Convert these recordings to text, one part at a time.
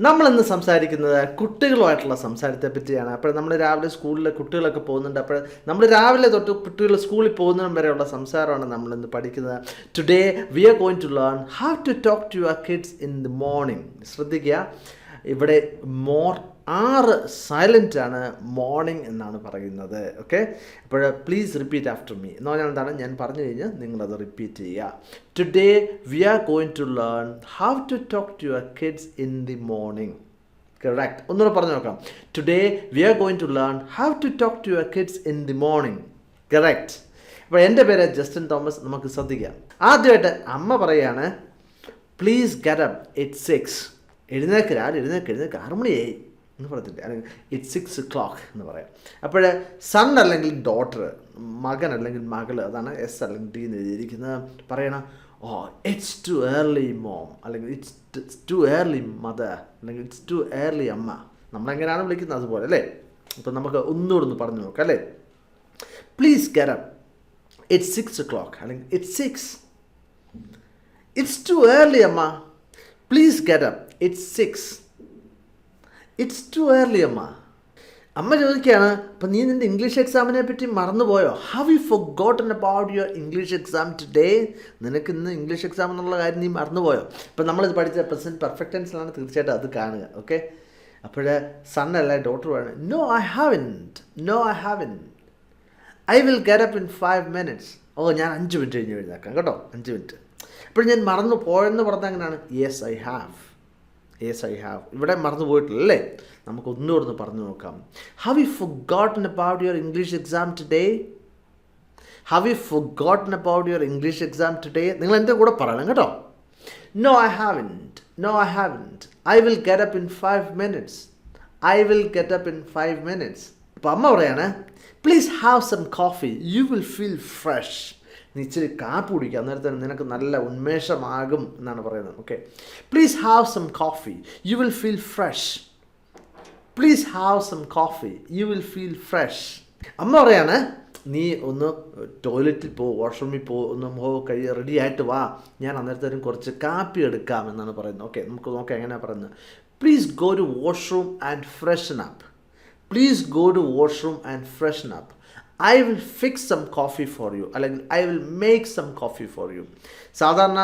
നമ്മളിന്ന് സംസാരിക്കുന്നത് കുട്ടികളുമായിട്ടുള്ള സംസാരത്തെ പറ്റിയാണ്. അപ്പോൾ നമ്മൾ രാവിലെ സ്കൂളിൽ കുട്ടികളൊക്കെ പോകുന്നുണ്ട്. അപ്പോൾ നമ്മൾ രാവിലെ തൊട്ട് കുട്ടികൾ സ്കൂളിൽ പോകുന്നതും വരെയുള്ള സംസാരമാണ് നമ്മളിന്ന് പഠിക്കുന്നത്. Today we are going to learn how to talk to your kids in the morning. ശ്രദ്ധിക്കുക, ഇവിടെ 6 സൈലൻ്റ് ആണ്, മോർണിംഗ് എന്നാണ് പറയുന്നത്. ഓക്കെ, അപ്പോൾ പ്ലീസ് റിപ്പീറ്റ് ആഫ്റ്റർ മീ എന്ന് പറഞ്ഞാൽ എന്താണ്, ഞാൻ പറഞ്ഞു കഴിഞ്ഞാൽ നിങ്ങളത് റിപ്പീറ്റ് ചെയ്യുക. Today we are going to learn how to talk to your kids in the morning. Correct. ഒന്നുകൂടെ പറഞ്ഞു നോക്കാം. Today we are going to learn how to talk to your kids in the morning. Correct. അപ്പോൾ എൻ്റെ പേര് Justin Thomas. നമുക്ക് ശ്രദ്ധിക്കാം. ആദ്യമായിട്ട് അമ്മ പറയുകയാണ്, പ്ലീസ് ഗെറ്റ് അപ്പ്, ഇറ്റ്സ് 6. എഴുന്നേക്ക് 6 മണിയായി എന്ന് പറയത്തില്ല, അല്ലെങ്കിൽ ഇറ്റ്സ് 6 o'clock എന്ന് പറയാം. അപ്പോൾ സൺ അല്ലെങ്കിൽ ഡോട്ടർ, മകൻ അല്ലെങ്കിൽ മകൾ, അതാണ് എസ് അല്ലെങ്കിൽ ഡി എന്ന് എഴുതിയിരിക്കുന്നത്, പറയണം, ഇറ്റ്സ് ടു ഏർലി മോം, അല്ലെങ്കിൽ ഇറ്റ്സ് ടു ഏർലി മദർ, അല്ലെങ്കിൽ ഇറ്റ്സ് ടു ഏർലി അമ്മ. നമ്മളെങ്ങനെയാണ് വിളിക്കുന്നത് അതുപോലെ അല്ലേ. അപ്പം നമുക്ക് ഒന്നുകൂടെ പറഞ്ഞു നോക്കാം അല്ലേ. Please get up, it's 6 o'clock, അല്ലെങ്കിൽ ഇറ്റ്സ് 6. ഇറ്റ്സ് ടു ഏർലി അമ്മ, please get up, it's 6. It's too early അമ്മ. അമ്മ ചോദിക്കുകയാണ്, അപ്പം നീ നിൻ്റെ ഇംഗ്ലീഷ് എക്സാമിനെ പറ്റി മറന്നുപോയോ? Have you forgotten about your English exam today? നിനക്ക് ഇന്ന് ഇംഗ്ലീഷ് എക്സാം എന്നുള്ള കാര്യം നീ മറന്നുപോയോ? ഇപ്പം നമ്മളിത് പഠിച്ച പ്രസൻറ്റ് പെർഫെക്റ്റ് ടെൻസിലാണ്, തീർച്ചയായിട്ടും അത് കാണുക. ഓക്കെ, അപ്പോൾ സൺ അല്ല ഡോട്ടർ വേണം. No I haven't. I will get up in 5 minutes. ഞാൻ 5 മിനിറ്റ് കഴിഞ്ഞ് എഴുന്നേക്കാം കേട്ടോ, 5 മിനിറ്റ്. അപ്പോൾ ഞാൻ മറന്നു പോയെന്ന് പറഞ്ഞാൽ അങ്ങനെയാണ്, യെസ് ഐ ഹാവ്. ഇവിടെ മറന്നു പോയിട്ടില്ല അല്ലേ. നമുക്ക് ഒന്നുകൂടെ പറഞ്ഞു നോക്കാം. Have you forgotten about your English exam today? നിങ്ങൾ എൻ്റെ കൂടെ പറയണം കേട്ടോ. No I haven't. I will get up in 5 minutes. അപ്പം അമ്മ പറയാണ്, please have some coffee, you will feel fresh. നീ ഇച്ചിരി കാപ്പി കുടിക്കുക, അന്നേരത്തേന് നിനക്ക് നല്ല ഉന്മേഷമാകും എന്നാണ് പറയുന്നത്. Okay, please have some coffee, you will feel fresh. അമ്മ പറയാണ്, നീ ഒന്ന് ടോയ്ലറ്റിൽ വാഷ്റൂമിൽ ഒന്ന് റെഡി ആയിട്ട് വാ, ഞാൻ അന്നേരത്തേനും കുറച്ച് കാപ്പി എടുക്കാം എന്നാണ് പറയുന്നത്. ഓക്കെ, നമുക്ക് നോക്കാം എങ്ങനെയാണ് പറയുന്നത്. Please go to washroom and freshen up. I will fix some coffee for you, അല്ലെങ്കിൽ I will make some coffee for you. സാധാരണ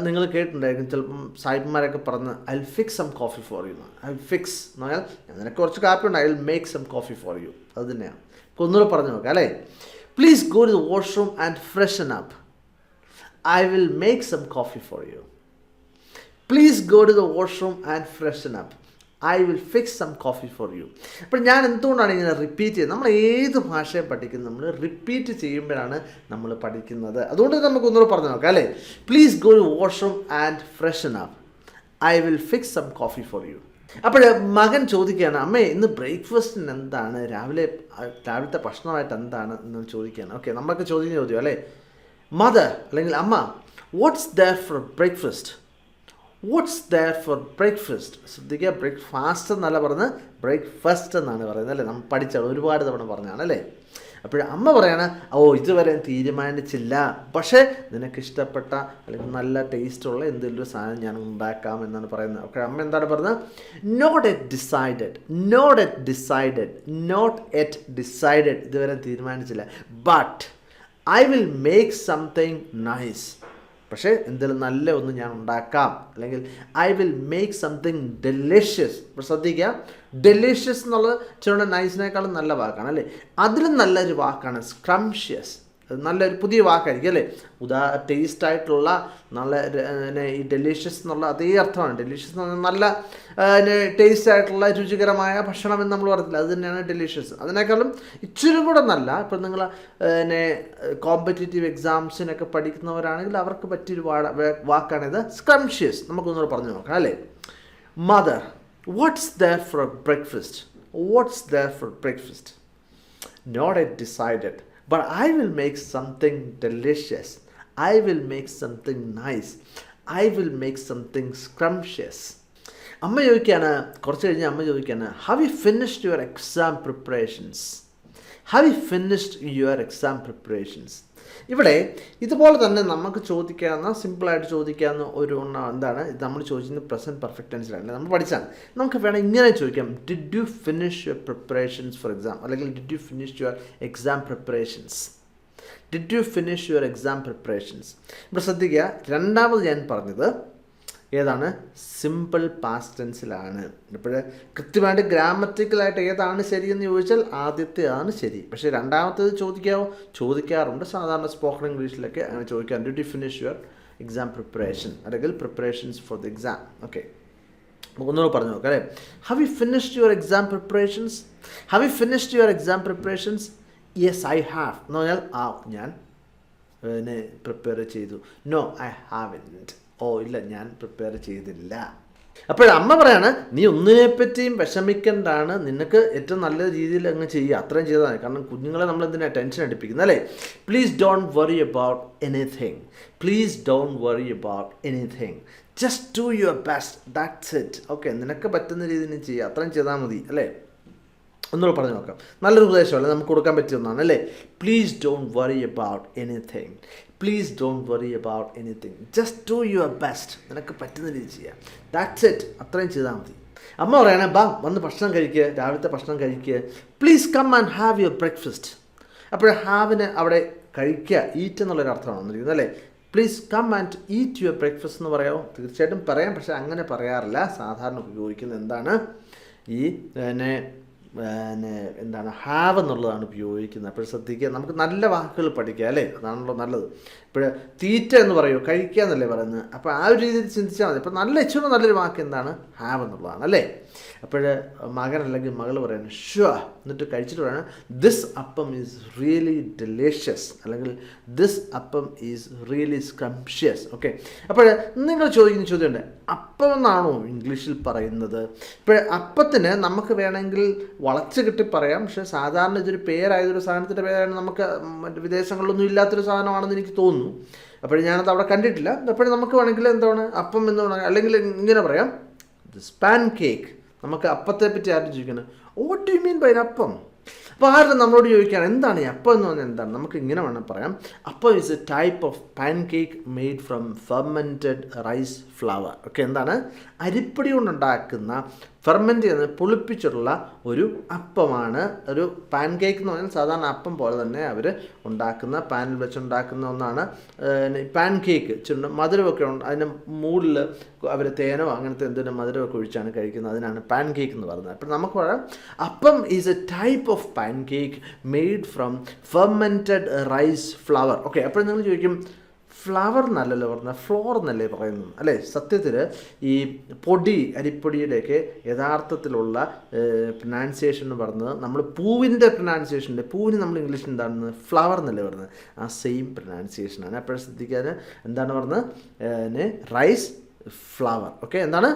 നിങ്ങൾ കേട്ടിട്ടുണ്ടായിരിക്കും ചിലപ്പം സാഹിബന്മാരൊക്കെ പറഞ്ഞ് I will fix some coffee for you. I will fix എന്ന് പറഞ്ഞാൽ നിനക്ക് കുറച്ച് കാപ്പി ഉണ്ട്, I will make some coffee for you. അത് തന്നെയാണ്. ഇപ്പോൾ ഒന്നുകൂടെ പറഞ്ഞു നോക്കാം അല്ലേ. Please go to the washroom and freshen up. I will make some coffee for you. Please go to the washroom and freshen up. I will fix some coffee for you. അപ്പോൾ ഞാൻ എന്തുകൊണ്ടാണ് ഇങ്ങനെ റിപ്പീറ്റ് ചെയ്യുന്നത്? നമ്മൾ ഏത് ഭാഷയെ പഠിക്കുന്നത് നമ്മൾ റിപ്പീറ്റ് ചെയ്യുമ്പോഴാണ് നമ്മൾ പഠിക്കുന്നത്. അതുകൊണ്ട് നമുക്ക് ഒന്നുകൂടെ പറഞ്ഞു നോക്കാം അല്ലേ. Please go to washroom and freshen up. I will fix some coffee for you. അപ്പോൾ മകൻ ചോദിക്കുകയാണ്, അമ്മേ ഇന്ന് ബ്രേക്ക്ഫാസ്റ്റിന് എന്താണ്, രാവിലത്തെ ഭക്ഷണമായിട്ട് എന്താണ് എന്ന് ചോദിക്കുകയാണ്. ഓക്കെ, നമ്മളൊക്കെ ചോദ്യം അല്ലേ. മദർ അല്ലെങ്കിൽ അമ്മ, വാട്ട്സ് ദെയർ ഫോർ ബ്രേക്ക്ഫാസ്റ്റ്? ശ്രദ്ധിക്കുക, ബ്രേക്ക്ഫാസ്റ്റ് എന്നല്ല പറഞ്ഞ് ബ്രേക്ക്ഫാസ്റ്റ് എന്നാണ് പറയുന്നത് അല്ലേ. നമ്മൾ പഠിച്ചാൽ ഒരുപാട് തവണ പറഞ്ഞാണ് അല്ലേ. അപ്പോൾ അമ്മ പറയാണ്, ഇതുവരെ തീരുമാനിച്ചില്ല, പക്ഷേ നിനക്കിഷ്ടപ്പെട്ട അല്ലെങ്കിൽ നല്ല ടേസ്റ്റുള്ള എന്തെങ്കിലും ഒരു സാധനം ഞാൻ ഉണ്ടാക്കാം എന്നാണ് പറയുന്നത്. ഓക്കെ, അമ്മ എന്താണ് പറഞ്ഞത്? Not yet decided. ഇതുവരെ തീരുമാനിച്ചില്ല. But I will make something nice. പക്ഷേ എന്തെങ്കിലും നല്ല ഒന്ന് ഞാൻ ഉണ്ടാക്കാം, അല്ലെങ്കിൽ I will make something delicious. ഇപ്പോൾ ശ്രദ്ധിക്കുക, ഡെലിഷ്യസ് എന്നുള്ളത് ചില നൈസിനേക്കാളും നല്ല വാക്കാണ് അല്ലേ. അതിലും നല്ലൊരു വാക്കാണ് സ്ക്രംഷ്യസ്. നല്ലൊരു പുതിയ വാക്കായിരിക്കും അല്ലേ. ടേസ്റ്റ് ആയിട്ടുള്ള നല്ല ഈ ഡെലിഷ്യസ് എന്നുള്ള അതേ അർത്ഥമാണ്. ഡെലിഷ്യസ് എന്ന് പറഞ്ഞാൽ നല്ല ടേസ്റ്റ് ആയിട്ടുള്ള രുചികരമായ ഭക്ഷണം എന്ന് നമ്മൾ പറയത്തില്ല, അത് തന്നെയാണ് ഡെലിഷ്യസ്. അതിനേക്കാളും ഇച്ചിരി കൂടെ നല്ല, ഇപ്പം നിങ്ങൾ കോമ്പറ്റേറ്റീവ് എക്സാംസിനൊക്കെ പഠിക്കുന്നവരാണെങ്കിൽ അവർക്ക് പറ്റിയൊരു വാക്കാണിത്, സ്ക്രംഷ്യസ്. നമുക്കൊന്നുകൂടെ പറഞ്ഞു നോക്കാം അല്ലേ. Mother, what's there for breakfast? Not yet decided, but I will make something delicious. I will make something nice. I will make something scrumptious. അമ്മ ചോദിക്കുകയാണ്, കുറച്ച് കഴിഞ്ഞ് അമ്മ ചോദിക്കുകയാണ്, have you finished your exam preparations? ഇവിടെ ഇതുപോലെ തന്നെ നമുക്ക് ചോദിക്കാവുന്ന സിമ്പിളായിട്ട് ചോദിക്കാവുന്ന ഒരു എന്താണ് നമ്മൾ ചോദിക്കുന്നത് പ്രസൻറ്റ് പെർഫെക്റ്റ് ടെൻസിലാണ് നമ്മൾ പഠിച്ചാണ്. നമുക്ക് വേണം ഇങ്ങനെ ചോദിക്കാം, did you finish your preparations for exam, അല്ലെങ്കിൽ did you finish your exam preparations. Did you finish your exam preparations. ഇവിടെ ശ്രദ്ധിക്കുക, രണ്ടാമത് ഞാൻ പറഞ്ഞത് ഏതാണ്? സിമ്പിൾ പാസ്റ്റ് ടെൻസിലാണ്. ഇപ്പോൾ കൃത്യമായിട്ട് ഗ്രാമറ്റിക്കലായിട്ട് ഏതാണ് ശരിയെന്ന് ചോദിച്ചാൽ ആദ്യത്തെയാണ് ശരി. പക്ഷേ രണ്ടാമത്തേത് ചോദിക്കാറുണ്ട് സാധാരണ സ്പോക്കൺ ഇംഗ്ലീഷിലൊക്കെ അങ്ങനെ ചോദിക്കാം. Did you finish your exam preparation അല്ലെങ്കിൽ preparations for the exam. Okay, ഒന്നുകൂടെ പറഞ്ഞു നോക്കാം അല്ലേ. Have you finished your exam preparations? Have you finished your exam preparations? Yes I have എന്ന് പറഞ്ഞാൽ ഞാൻ പ്രിപ്പയർ ചെയ്തു. No I haven't. ഓ ഇല്ല, ഞാൻ പ്രിപ്പയർ ചെയ്തില്ല. അപ്പോഴമ്മ പറയാണ്, നീ ഒന്നിനെപ്പറ്റിയും വിഷമിക്കേണ്ടാണ്, നിനക്ക് ഏറ്റവും നല്ല രീതിയിൽ അങ്ങ് ചെയ്യുക, അത്രയും ചെയ്താൽ മതി. കാരണം കുഞ്ഞുങ്ങളെ നമ്മൾ എന്തിനാണ് ടെൻഷൻ അടിപ്പിക്കുന്നത് അല്ലേ. Please don't worry about anything. Please don't worry about anything. Just do your best, that's it. Okay, നിനക്ക് പറ്റുന്ന രീതിയിൽ നീ ചെയ്യുക, അത്രയും ചെയ്താൽ മതി അല്ലേ. ഒന്നുകൂടെ പറഞ്ഞു നോക്കാം. നല്ലൊരു ഉപദേശമല്ലേ, നമുക്ക് കൊടുക്കാൻ പറ്റിയ ഒന്നാണ് അല്ലേ. Please don't worry about anything. Please don't worry about anything. Just do your best. നിനക്ക് പറ്റുന്ന രീതി ചെയ്യാം, ദാറ്റ്സ് ഇറ്റ്. അത്രയും ചെയ്താൽ മതി. അമ്മ പറയണേ, വന്ന് ഭക്ഷണം കഴിക്കുക, രാവിലത്തെ ഭക്ഷണം കഴിക്കുക. Please come and have your breakfast. അപ്പോൾ ഹാവിന് അവിടെ കഴിക്കുക, ഈറ്റ് എന്നുള്ളൊരു അർത്ഥമാണ് വന്നിരിക്കുന്നത് അല്ലേ. Please come and eat your breakfast എന്ന് പറയാമോ? തീർച്ചയായിട്ടും പറയാം, പക്ഷേ അങ്ങനെ പറയാറില്ല. സാധാരണ ഉപയോഗിക്കുന്നത് എന്താണ്? ഈ എന്താണ് ഹാവ് എന്നുള്ളതാണ് ഉപയോഗിക്കുന്നത്. അപ്പോൾ ശ്രദ്ധിക്കുക, നമുക്ക് നല്ല വാക്കുകൾ പഠിക്കുക അല്ലേ, അതാണല്ലോ നല്ലത്. ഇപ്പോൾ തീറ്റ എന്ന് പറയുമോ, കഴിക്കുക എന്നല്ലേ പറയുന്നത്. അപ്പോൾ ആ ഒരു രീതിയിൽ ചിന്തിച്ചാൽ മതി. അപ്പോൾ ഏറ്റവും നല്ലൊരു വാക്ക് എന്താണ്? ഹാവ് എന്നുള്ളതാണ് അല്ലേ. അപ്പോൾ മകൻ അല്ലെങ്കിൽ മകൾ പറയുന്നത് ഷ്വ, എന്നിട്ട് കഴിച്ചിട്ട് പറയുന്നത് this appam is really delicious, അല്ലെങ്കിൽ this appam is really സ്ക്രംഷ്യസ്. Okay, അപ്പോൾ നിങ്ങൾ ചോദിക്കുന്ന ചോദ്യമുണ്ട്, അപ്പം എന്നാണോ ഇംഗ്ലീഷിൽ പറയുന്നത്? ഇപ്പോൾ അപ്പത്തിന് നമുക്ക് വേണമെങ്കിൽ വളച്ച് കിട്ടി പറയാം, പക്ഷേ സാധാരണ ഇതൊരു പേരായതൊരു സാധനത്തിൻ്റെ പേരാണ്, നമുക്ക് മറ്റ് വിദേശങ്ങളിലൊന്നും ഇല്ലാത്തൊരു സാധനമാണെന്ന് എനിക്ക് തോന്നുന്നു. അപ്പോൾ ഞാനത് അവിടെ കണ്ടിട്ടില്ല. അപ്പോൾ നമുക്ക് വേണമെങ്കിൽ എന്താണ് അപ്പം എന്ന് പറയുക, അല്ലെങ്കിൽ ഇങ്ങനെ പറയാം, ദിസ് പാൻ കേക്ക്. നമുക്ക് അപ്പത്തെ പറ്റി ആരും ചോദിക്കുന്നത്, what do you mean by appam? അപ്പോൾ ആരും നമ്മളോട് ചോദിക്കുകയാണ് എന്താണ് ഈ അപ്പം എന്ന് പറഞ്ഞാൽ എന്താണ്, നമുക്ക് ഇങ്ങനെ വേണം പറയാം, appam is a type of pancake made from fermented rice flour. Okay, എന്താണ്? അരിപ്പൊടി കൊണ്ടുണ്ടാക്കുന്ന ഫെർമെൻറ്റ് ചെയ്യുന്ന പുളിപ്പിച്ചിട്ടുള്ള ഒരു അപ്പമാണ് ഒരു പാൻ കേക്ക് എന്ന് പറഞ്ഞാൽ. സാധാരണ അപ്പം പോലെ തന്നെ അവർ ഉണ്ടാക്കുന്ന, പാനിൽ വെച്ചുണ്ടാക്കുന്ന ഒന്നാണ് പാൻ കേക്ക്. മധുരമൊക്കെ ഉണ്ട്, അതിൻ്റെ മുകളിൽ അവർ തേനോ അങ്ങനത്തെ എന്തെങ്കിലും മധുരമൊക്കെ ഒഴിച്ചാണ് കഴിക്കുന്നത്, അതിനാണ് പാൻ കേക്ക് എന്ന് പറയുന്നത്. അപ്പോൾ നമുക്ക് പറയാം appam is a type of pancake made from fermented rice flour. Okay, അപ്പോൾ നിങ്ങൾ ചോദിക്കും, ഫ്ലവർ എന്നല്ലല്ലോ പറഞ്ഞാൽ ഫ്ലോർ എന്നല്ലേ പറയുന്നത് അല്ലേ. സത്യത്തിൽ ഈ അരിപ്പൊടിയുടെയൊക്കെ യഥാർത്ഥത്തിലുള്ള പ്രൊനൗൺസിയേഷൻ എന്ന് പറയുന്നത്, നമ്മൾ പൂവിൻ്റെ പ്രൊനൗൺസിയേഷൻ്റെ, പൂവിന് നമ്മൾ ഇംഗ്ലീഷിൽ എന്താണ് ഫ്ലവർ എന്നല്ലേ പറയുന്നത്, ആ സെയിം പ്രൊനൗൺസിയേഷനാണ്. അപ്പോൾ ശ്രദ്ധിക്കാൻ എന്താണ് പറഞ്ഞത്, റൈസ് ഫ്ലവർ. ഓക്കെ, എന്താണ്?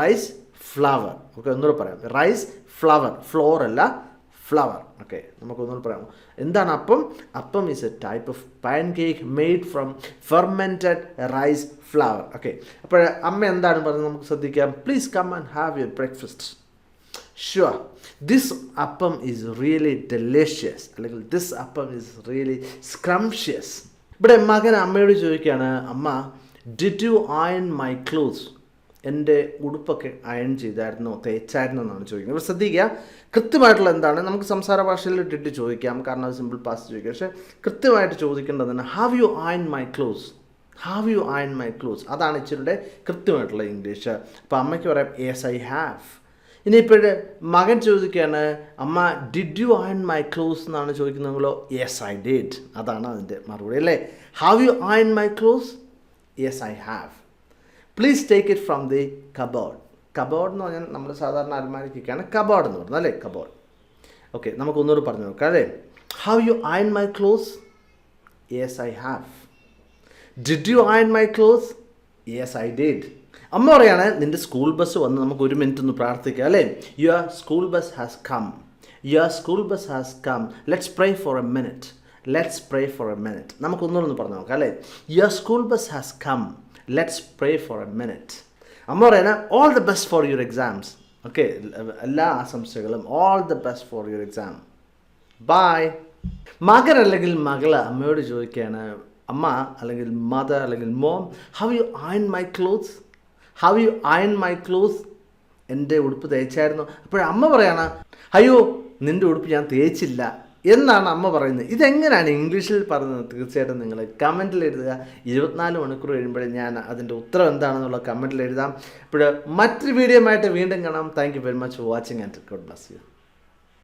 Rice flour. ഓക്കെ, ഒന്നുകൂടെ പറയാം, റൈസ് ഫ്ലവർ, ഫ്ലോർ അല്ല ഫ്ലവർ. ഓക്കെ, നമുക്കൊന്നുകൂടെ പറയാം, എന്താണ് അപ്പം? Appam is a type of pancake made from fermented rice flour. Okay, അപ്പോൾ അമ്മ എന്താണ് പറയുന്നത് നമുക്ക് ശ്രദ്ധിക്കാം. Please come and have your breakfast. Sure, this appam is really delicious, അല്ലെങ്കിൽ this appam is really scrumptious. ഇവിടെ മകൻ അമ്മയോട് ചോദിക്കുകയാണ്, അമ്മ did you iron my clothes? എൻ്റെ ഉടുപ്പൊക്കെ അയൺ ചെയ്തായിരുന്നോ, തേച്ചായിരുന്നോ എന്നാണ് ചോദിക്കുന്നത്. അപ്പോൾ ശ്രദ്ധിക്കുക, കൃത്യമായിട്ടുള്ള എന്താണ്, നമുക്ക് സംസാര ഭാഷയിൽ ഇട്ടിട്ട് ചോദിക്കാം, കാരണം അത് സിമ്പിൾ പാസ്റ്റ് ചോദിക്കാം. പക്ഷേ കൃത്യമായിട്ട് ചോദിക്കേണ്ടതാണ് have you iron my clothes. Have you iron my clothes, അതാണ് ഇച്ചിരിയുടെ കൃത്യമായിട്ടുള്ള ഇംഗ്ലീഷ്. അപ്പോൾ അമ്മയ്ക്ക് പറയാം യെസ് ഐ ഹാവ്. ഇനിയിപ്പോൾ മകൻ ചോദിക്കുകയാണ്, അമ്മ did you iron my clothes എന്നാണ് ചോദിക്കുന്നതെങ്കിലോ യെസ് ഐ ഡിഡ്, അതാണ് അതിൻ്റെ മറുപടി അല്ലേ. Have you iron my clothes? Yes I have. Please take it from the cupboard. Cupboard എന്ന് പറഞ്ഞാൽ നമ്മൾ സാധാരണ അലമാരിക്കൊക്കെയാണ് കബോർഡ് എന്ന് പറയുന്നത് അല്ലേ, കബോർഡ്. ഓക്കെ, നമുക്കൊന്നുകൂടി പറഞ്ഞു നോക്കാം അല്ലേ. Have you iron my clothes? Yes I have. Did you iron my clothes? Yes I did. അമ്മ പറയാണ്, നിൻ്റെ സ്കൂൾ ബസ് വന്ന് നമുക്ക് ഒരു മിനിറ്റ് ഒന്ന് പ്രാർത്ഥിക്കാം അല്ലേ. Your school bus has come. Your school bus has come. Let's pray for a minute. Let's pray for a minute. നമുക്കൊന്നുകൂടെ ഒന്ന് പറഞ്ഞു നോക്കാം അല്ലേ. Your school bus has come. Let's pray for a minute. അമ്മ പറയുന്ന all the best for your exams. Okay, എല്ലാ ആശംസകളും, all the best for your exam. Bye. മകൻ അല്ലെങ്കിൽ മകള് അമ്മയോട് ചോദിക്കുകയാണ്, അമ്മ അല്ലെങ്കിൽ മദർ അല്ലെങ്കിൽ mom, how you iron my clothes, how you iron my clothes, എൻ്റെ ഉടുപ്പ് തേച്ചായിരുന്നു. അപ്പോഴമ്മ പറയാണ്, അയ്യോ നിൻ്റെ ഉടുപ്പ് ഞാൻ തേച്ചില്ല എന്നാണ് അമ്മ പറയുന്നത്. ഇതെങ്ങനെയാണ് ഇംഗ്ലീഷിൽ പറയുന്നത്? തീർച്ചയായിട്ടും നിങ്ങൾ കമൻറ്റിൽ എഴുതുക. 24 മണിക്കൂർ കഴിയുമ്പോഴേ ഞാൻ അതിൻ്റെ ഉത്തരം എന്താണെന്നുള്ള കമൻറ്റിൽ എഴുതാം. ഇപ്പോൾ മറ്റൊരു വീഡിയോ ആയിട്ട് വീണ്ടും കാണാം. Thank you very much for watching and God bless you.